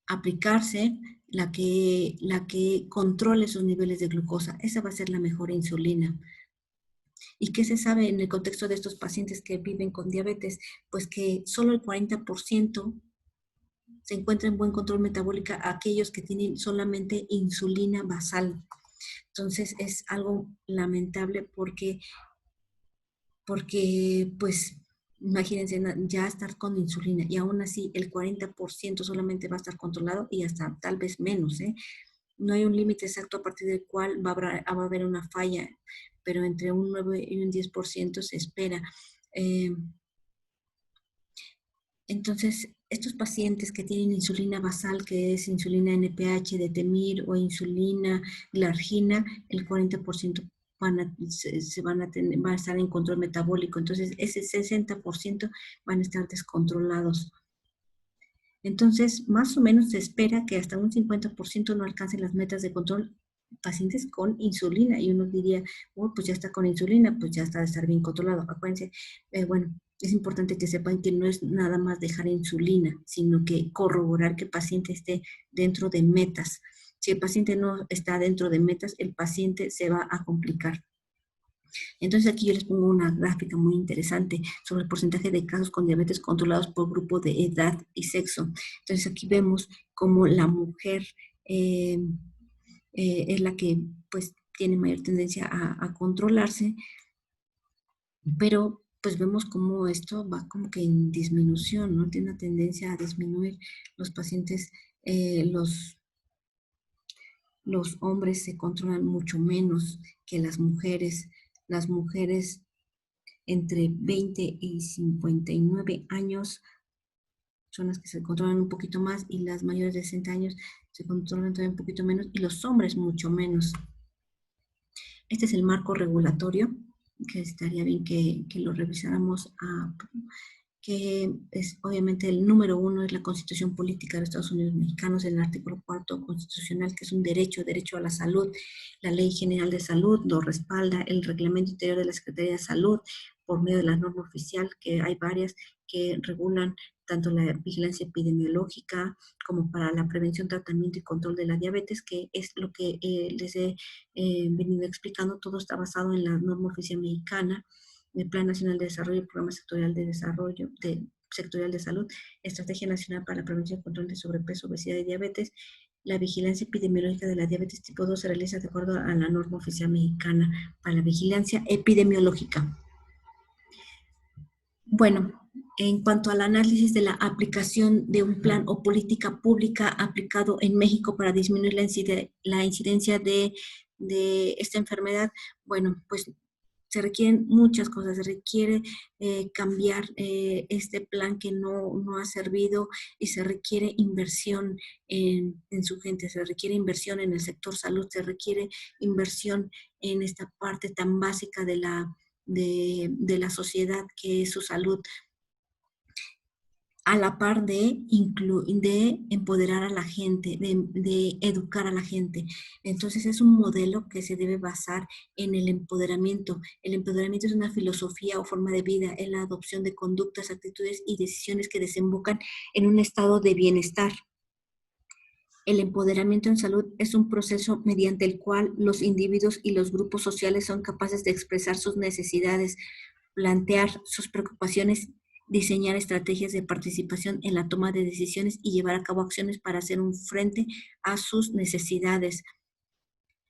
aplicarse, la que controle sus niveles de glucosa. Esa va a ser la mejor insulina. ¿Y qué se sabe en el contexto de estos pacientes que viven con diabetes? Pues que solo el 40% se encuentra en buen control metabólico aquellos que tienen solamente insulina basal. Entonces es algo lamentable porque pues, imagínense, ya estar con insulina y aún así el 40% solamente va a estar controlado y hasta tal vez menos, ¿eh? No hay un límite exacto a partir del cual va a haber una falla, pero entre un 9 y un 10% se espera. Entonces, estos pacientes que tienen insulina basal, que es insulina NPH de Temir o insulina glargina, el 40% van a estar en control metabólico. Entonces, ese 60% van a estar descontrolados. Entonces, más o menos se espera que hasta un 50% no alcancen las metas de control pacientes con insulina. Y uno diría, oh, pues ya está con insulina, pues ya está de estar bien controlado. Acuérdense, bueno, es importante que sepan que no es nada más dejar insulina, sino que corroborar que el paciente esté dentro de metas. Si el paciente no está dentro de metas, el paciente se va a complicar. Entonces aquí yo les pongo una gráfica muy interesante sobre el porcentaje de casos con diabetes controlados por grupo de edad y sexo. Entonces aquí vemos cómo la mujer es la que pues tiene mayor tendencia a controlarse, pero pues vemos cómo esto va como que en disminución, ¿no? Tiene una tendencia a disminuir. Los pacientes, los hombres se controlan mucho menos que las mujeres. Las mujeres entre 20 y 59 años son las que se controlan un poquito más, y las mayores de 60 años se controlan todavía un poquito menos, y los hombres mucho menos. Este es el marco regulatorio, que estaría bien que lo revisáramos, que es obviamente el número 1 es la Constitución Política de los Estados Unidos Mexicanos, el artículo 4 constitucional, que es un derecho a la salud. La Ley General de Salud lo respalda, el Reglamento Interior de la Secretaría de Salud, por medio de la norma oficial, que hay varias que regulan tanto la vigilancia epidemiológica como para la prevención, tratamiento y control de la diabetes, que es lo que les he venido explicando. Todo está basado en la norma oficial mexicana, el Plan Nacional de Desarrollo, el Programa Sectorial de Desarrollo, Sectorial de Salud, Estrategia Nacional para la Prevención y Control de Sobrepeso, Obesidad y Diabetes. La vigilancia epidemiológica de la diabetes tipo 2 se realiza de acuerdo a la norma oficial mexicana para la vigilancia epidemiológica. Bueno, En cuanto al análisis de la aplicación de un plan o política pública aplicado en México para disminuir la incidencia de esta enfermedad, bueno, pues se requieren muchas cosas, se requiere cambiar este plan que no ha servido y se requiere inversión en su gente, se requiere inversión en el sector salud, se requiere inversión en esta parte tan básica de la sociedad que es su salud, a la par de empoderar a la gente, de educar a la gente. Entonces es un modelo que se debe basar en el empoderamiento. El empoderamiento es una filosofía o forma de vida, en la adopción de conductas, actitudes y decisiones que desembocan en un estado de bienestar. El empoderamiento en salud es un proceso mediante el cual los individuos y los grupos sociales son capaces de expresar sus necesidades, plantear sus preocupaciones, diseñar estrategias de participación en la toma de decisiones y llevar a cabo acciones para hacer un frente a sus necesidades.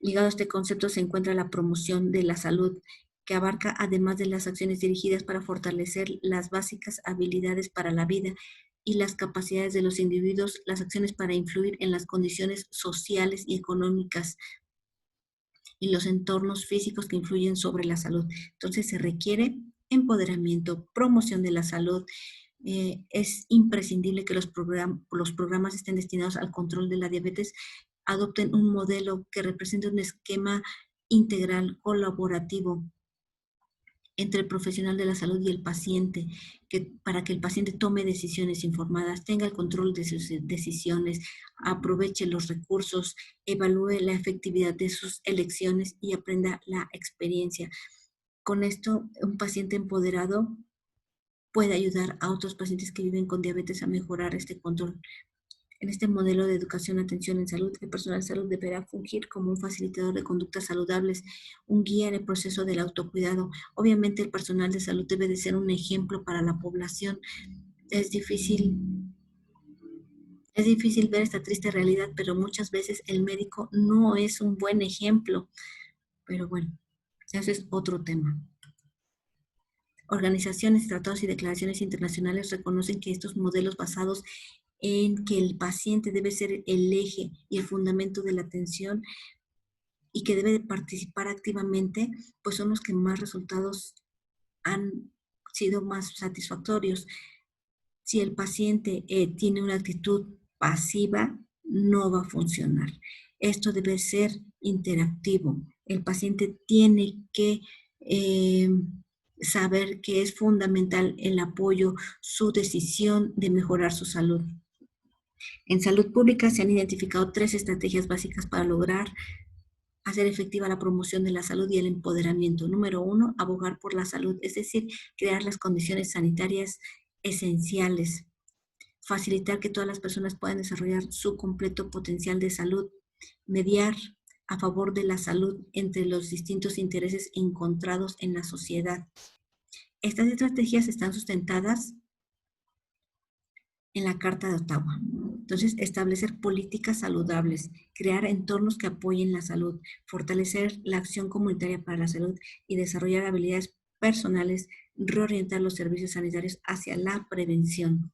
Ligado a este concepto se encuentra la promoción de la salud, que abarca, además de las acciones dirigidas para fortalecer las básicas habilidades para la vida y las capacidades de los individuos, las acciones para influir en las condiciones sociales y económicas y los entornos físicos que influyen sobre la salud. Entonces se requiere empoderamiento, promoción de la salud. Es imprescindible que los programas estén destinados al control de la diabetes, adopten un modelo que represente un esquema integral, colaborativo entre el profesional de la salud y el paciente, para que el paciente tome decisiones informadas, tenga el control de sus decisiones, aproveche los recursos, evalúe la efectividad de sus elecciones y aprenda la experiencia. Con esto, un paciente empoderado puede ayudar a otros pacientes que viven con diabetes a mejorar este control. En este modelo de educación, atención en salud, el personal de salud deberá fungir como un facilitador de conductas saludables, un guía en el proceso del autocuidado. Obviamente el personal de salud debe de ser un ejemplo para la población. Es difícil ver esta triste realidad, pero muchas veces el médico no es un buen ejemplo. Pero bueno, ese es otro tema. Organizaciones, tratados y declaraciones internacionales reconocen que estos modelos basados en que el paciente debe ser el eje y el fundamento de la atención y que debe de participar activamente, pues son los que más resultados han sido más satisfactorios. Si el paciente tiene una actitud pasiva, no va a funcionar. Esto debe ser interactivo. El paciente tiene que saber que es fundamental el apoyo, su decisión de mejorar su salud. En salud pública se han identificado 3 estrategias básicas para lograr hacer efectiva la promoción de la salud y el empoderamiento. Número 1, abogar por la salud, es decir, crear las condiciones sanitarias esenciales, facilitar que todas las personas puedan desarrollar su completo potencial de salud, mediar a favor de la salud entre los distintos intereses encontrados en la sociedad. Estas estrategias están sustentadas en la Carta de Ottawa. Entonces, establecer políticas saludables, crear entornos que apoyen la salud, fortalecer la acción comunitaria para la salud y desarrollar habilidades personales, reorientar los servicios sanitarios hacia la prevención.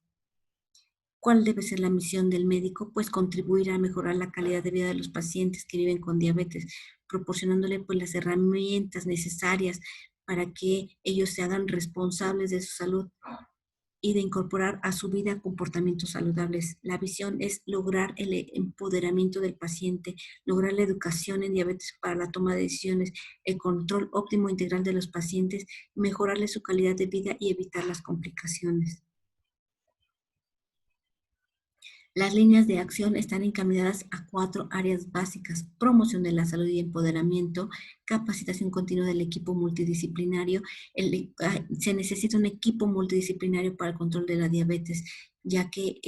¿Cuál debe ser la misión del médico? Pues contribuir a mejorar la calidad de vida de los pacientes que viven con diabetes, proporcionándole pues las herramientas necesarias para que ellos se hagan responsables de su salud y de incorporar a su vida comportamientos saludables. La visión es lograr el empoderamiento del paciente, lograr la educación en diabetes para la toma de decisiones, el control óptimo integral de los pacientes, mejorarle su calidad de vida y evitar las complicaciones. Las líneas de acción están encaminadas a 4 áreas básicas: promoción de la salud y empoderamiento, capacitación continua del equipo multidisciplinario. Se necesita un equipo multidisciplinario para el control de la diabetes, ya que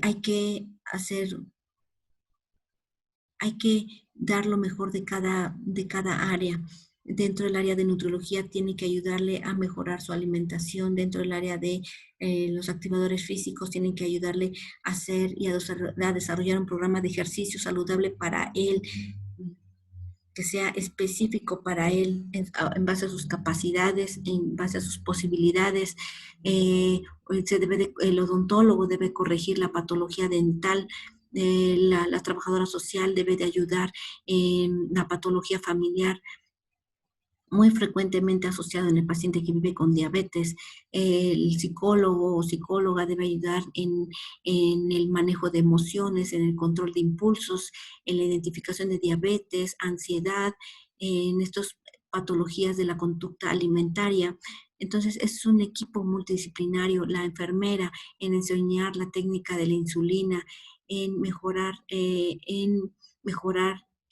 hay que dar lo mejor de cada área. Dentro del área de nutriología tiene que ayudarle a mejorar su alimentación. Dentro del área de los activadores físicos tienen que ayudarle a hacer y a desarrollar un programa de ejercicio saludable para él, que sea específico para él en base a sus capacidades, en base a sus posibilidades. El odontólogo debe corregir la patología dental, la trabajadora social debe de ayudar en la patología familiar, muy frecuentemente asociado en el paciente que vive con diabetes. El psicólogo o psicóloga debe ayudar en el manejo de emociones, en el control de impulsos, en la identificación de diabetes, ansiedad, en estas patologías de la conducta alimentaria. Entonces, es un equipo multidisciplinario, la enfermera en enseñar la técnica de la insulina, en mejorar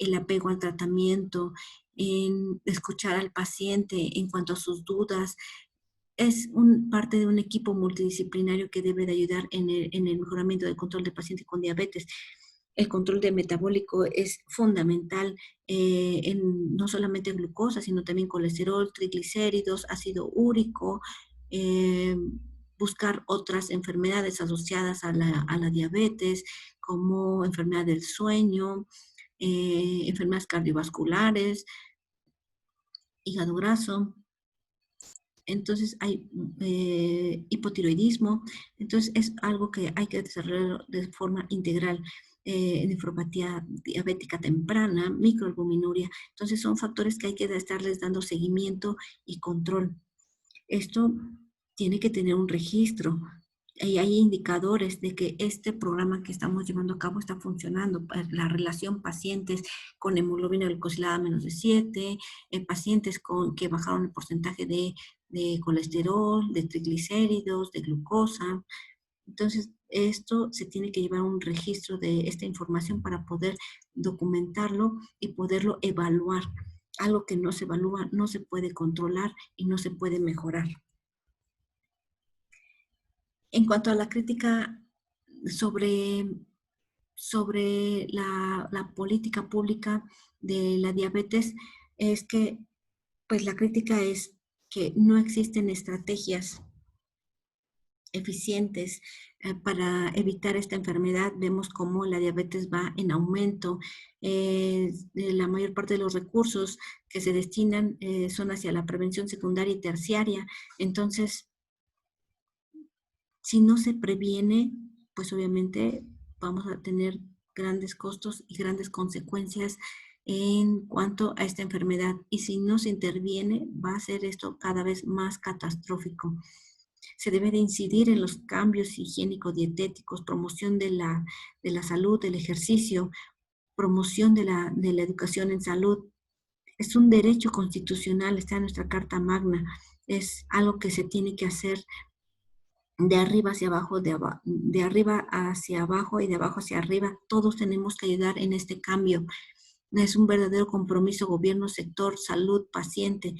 el apego al tratamiento, en escuchar al paciente en cuanto a sus dudas. Es parte de un equipo multidisciplinario que debe de ayudar en el mejoramiento del control del paciente con diabetes. El control de metabólico es fundamental no solamente glucosa, sino también colesterol, triglicéridos, ácido úrico, eh, buscar otras enfermedades asociadas a la diabetes, como enfermedad del sueño, enfermedades cardiovasculares, hígado graso. Entonces hay hipotiroidismo. Entonces es algo que hay que desarrollar de forma integral. Nefropatía diabética temprana, microalbuminuria. Entonces son factores que hay que estarles dando seguimiento y control. Esto tiene que tener un registro. Y hay indicadores de que este programa que estamos llevando a cabo está funcionando. La relación pacientes con hemoglobina glicosilada menos de 7, pacientes que bajaron el porcentaje de colesterol, de triglicéridos, de glucosa. Entonces, esto se tiene que llevar a un registro de esta información para poder documentarlo y poderlo evaluar. Algo que no se evalúa no se puede controlar y no se puede mejorar. En cuanto a la crítica sobre la política pública de la diabetes, es que pues la crítica es que no existen estrategias eficientes para evitar esta enfermedad. Vemos cómo la diabetes va en aumento. La mayor parte de los recursos que se destinan son hacia la prevención secundaria y terciaria. Entonces, si no se previene, pues obviamente vamos a tener grandes costos y grandes consecuencias en cuanto a esta enfermedad. Y si no se interviene, va a ser esto cada vez más catastrófico. Se debe de incidir en los cambios higiénico-dietéticos, promoción de la salud, del ejercicio, promoción de la educación en salud. Es un derecho constitucional, está en nuestra Carta Magna. Es algo que se tiene que hacer de arriba hacia abajo, de arriba hacia abajo y de abajo hacia arriba. Todos tenemos que ayudar en este cambio. Es un verdadero compromiso gobierno, sector, salud, paciente.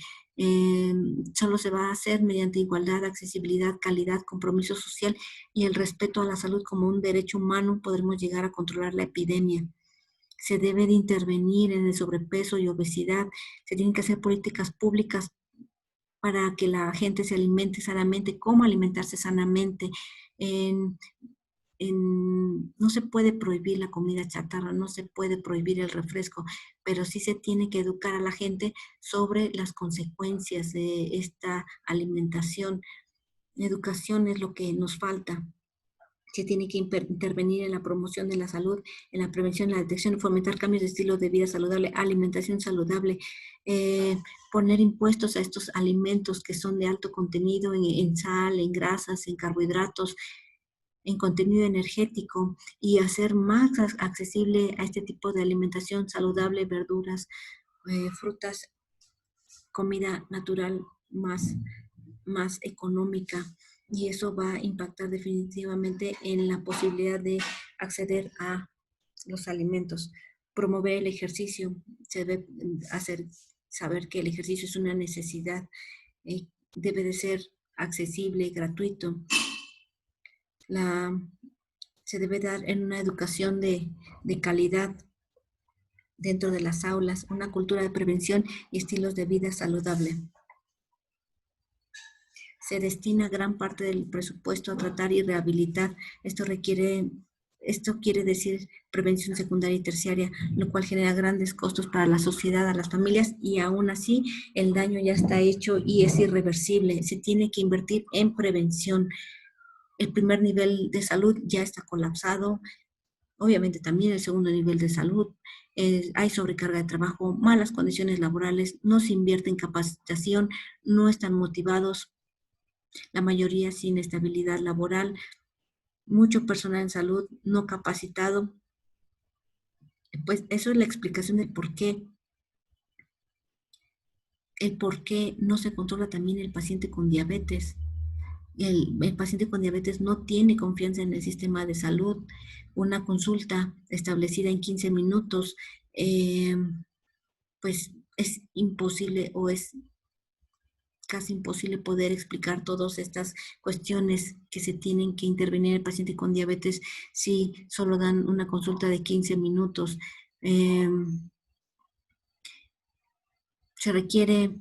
Solo se va a hacer mediante igualdad, accesibilidad, calidad, compromiso social y el respeto a la salud como un derecho humano. Podremos llegar a controlar la epidemia. Se debe de intervenir en el sobrepeso y obesidad. Se tienen que hacer políticas públicas para que la gente se alimente sanamente, cómo alimentarse sanamente. No se puede prohibir la comida chatarra, no se puede prohibir el refresco, pero sí se tiene que educar a la gente sobre las consecuencias de esta alimentación. Educación es lo que nos falta. Se tiene que intervenir en la promoción de la salud, en la prevención, la detección, fomentar cambios de estilo de vida saludable, alimentación saludable, poner impuestos a estos alimentos que son de alto contenido en sal, en grasas, en carbohidratos, en contenido energético y hacer más accesible a este tipo de alimentación saludable, verduras, frutas, comida natural más económica. Y eso va a impactar definitivamente en la posibilidad de acceder a los alimentos. Promover el ejercicio, se debe saber que el ejercicio es una necesidad, debe de ser accesible, gratuito. Se debe dar en una educación de calidad dentro de las aulas, una cultura de prevención y estilos de vida saludable. Se destina gran parte del presupuesto a tratar y rehabilitar. Esto requiere Esto quiere decir prevención secundaria y terciaria, lo cual genera grandes costos para la sociedad, a las familias, y aún así el daño ya está hecho y es irreversible. Se tiene que invertir en prevención. El primer nivel de salud ya está colapsado, obviamente también el segundo nivel de salud. Hay sobrecarga de trabajo, malas condiciones laborales, no se invierte en capacitación, no están motivados, la mayoría sin estabilidad laboral, mucho personal en salud no capacitado. Pues eso es la explicación del por qué no se controla también el paciente con diabetes. El paciente con diabetes no tiene confianza en el sistema de salud. Una consulta establecida en 15 minutos, pues es imposible o es casi imposible poder explicar todas estas cuestiones que se tienen que intervenir en el paciente con diabetes si solo dan una consulta de 15 minutos. Eh, se requiere,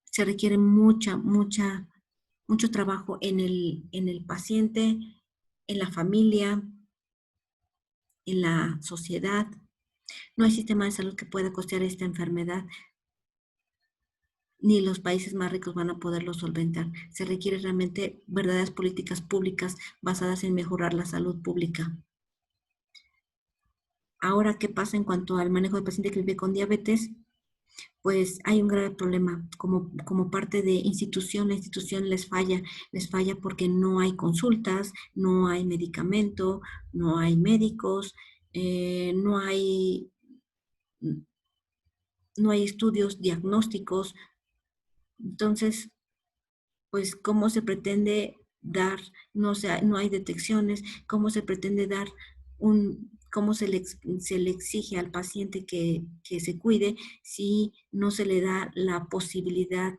se requiere mucho trabajo en el paciente, en la familia, en la sociedad. No hay sistema de salud que pueda costear esta enfermedad, ni los países más ricos van a poderlo solventar. Se requiere realmente verdaderas políticas públicas basadas en mejorar la salud pública. Ahora, ¿qué pasa en cuanto al manejo del paciente que vive con diabetes? Pues hay un grave problema. Como parte de institución, la institución les falla porque no hay consultas, no hay medicamento, no hay médicos, no hay, no hay estudios diagnósticos. Entonces, pues, ¿cómo se pretende dar? No, no hay detecciones, ¿cómo se pretende dar cómo se le exige al paciente que se cuide si no se le da la posibilidad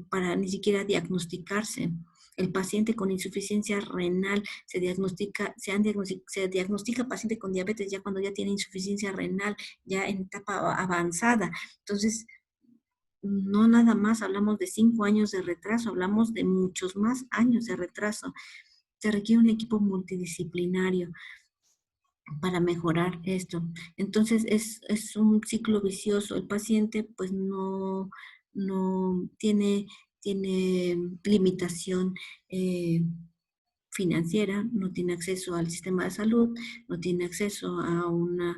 para ni siquiera diagnosticarse? El paciente con insuficiencia renal se diagnostica paciente con diabetes ya cuando ya tiene insuficiencia renal, ya en etapa avanzada. Entonces, no nada más hablamos de 5 años de retraso, hablamos de muchos más años de retraso. Se requiere un equipo multidisciplinario para mejorar esto. Entonces es un ciclo vicioso. El paciente pues no tiene limitación financiera, no tiene acceso al sistema de salud, no tiene acceso a un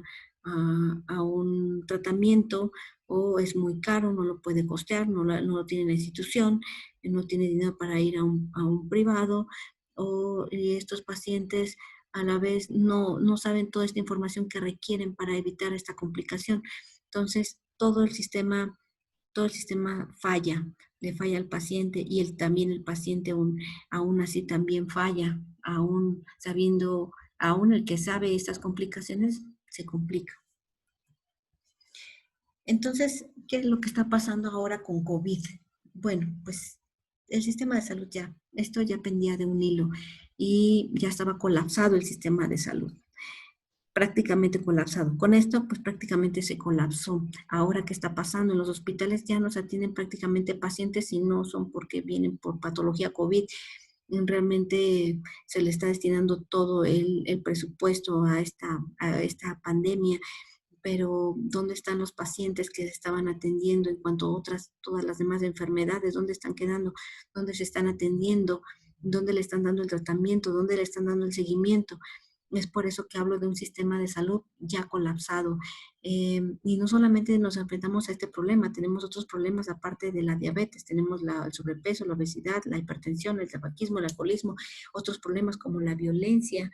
tratamiento, o es muy caro, no lo puede costear, no lo tiene la institución, no tiene dinero para ir a un privado, y estos pacientes a la vez no saben toda esta información que requieren para evitar esta complicación. Entonces, todo el sistema falla, le falla al paciente, y también el paciente aún así también falla, aún sabiendo, aún el que sabe estas complicaciones se complica. Entonces, ¿qué es lo que está pasando ahora con COVID? Bueno, pues el sistema de salud esto ya pendía de un hilo y ya estaba colapsado el sistema de salud, prácticamente colapsado. Con esto, pues prácticamente se colapsó. Ahora, ¿qué está pasando? En los hospitales ya no se atienden prácticamente pacientes, y no son porque vienen por patología COVID. Realmente se le está destinando todo el presupuesto a esta pandemia, pero ¿dónde están los pacientes que se estaban atendiendo en cuanto a todas las demás enfermedades? ¿Dónde están quedando? ¿Dónde se están atendiendo? ¿Dónde le están dando el tratamiento? ¿Dónde le están dando el seguimiento? Es por eso que hablo de un sistema de salud ya colapsado. Y no solamente nos enfrentamos a este problema, tenemos otros problemas aparte de la diabetes. Tenemos el sobrepeso, la obesidad, la hipertensión, el tabaquismo, el alcoholismo, otros problemas como la violencia.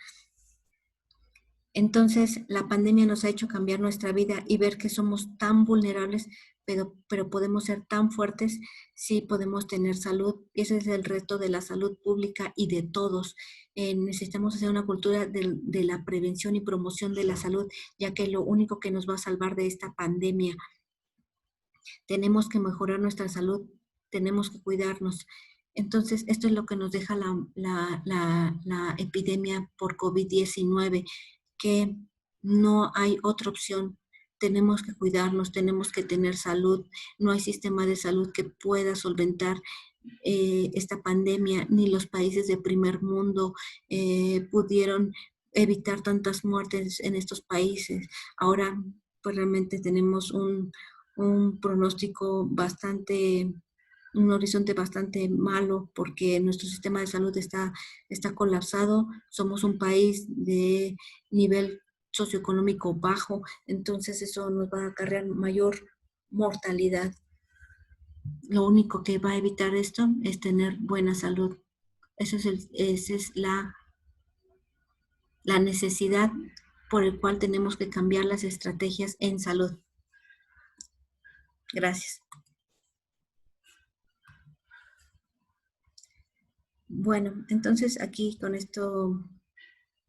Entonces, la pandemia nos ha hecho cambiar nuestra vida y ver que somos tan vulnerables, pero podemos ser tan fuertes si podemos tener salud. Y ese es el reto de la salud pública y de todos. Necesitamos hacer una cultura de la prevención y promoción de la salud, ya que es lo único que nos va a salvar de esta pandemia. Tenemos que mejorar nuestra salud, tenemos que cuidarnos. Entonces, esto es lo que nos deja la epidemia por COVID-19, que no hay otra opción. Tenemos que cuidarnos, tenemos que tener salud. No hay sistema de salud que pueda solventar esta pandemia, ni los países de primer mundo pudieron evitar tantas muertes en estos países. Ahora, pues realmente tenemos un pronóstico bastante, un horizonte bastante malo porque nuestro sistema de salud está colapsado. Somos un país de nivel socioeconómico bajo, entonces eso nos va a acarrear mayor mortalidad. Lo único que va a evitar esto es tener buena salud. Esa es la necesidad por el cual tenemos que cambiar las estrategias en salud. Gracias. Bueno, entonces aquí con esto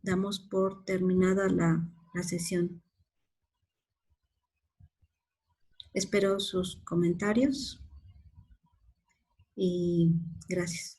damos por terminada la sesión. Espero sus comentarios y gracias.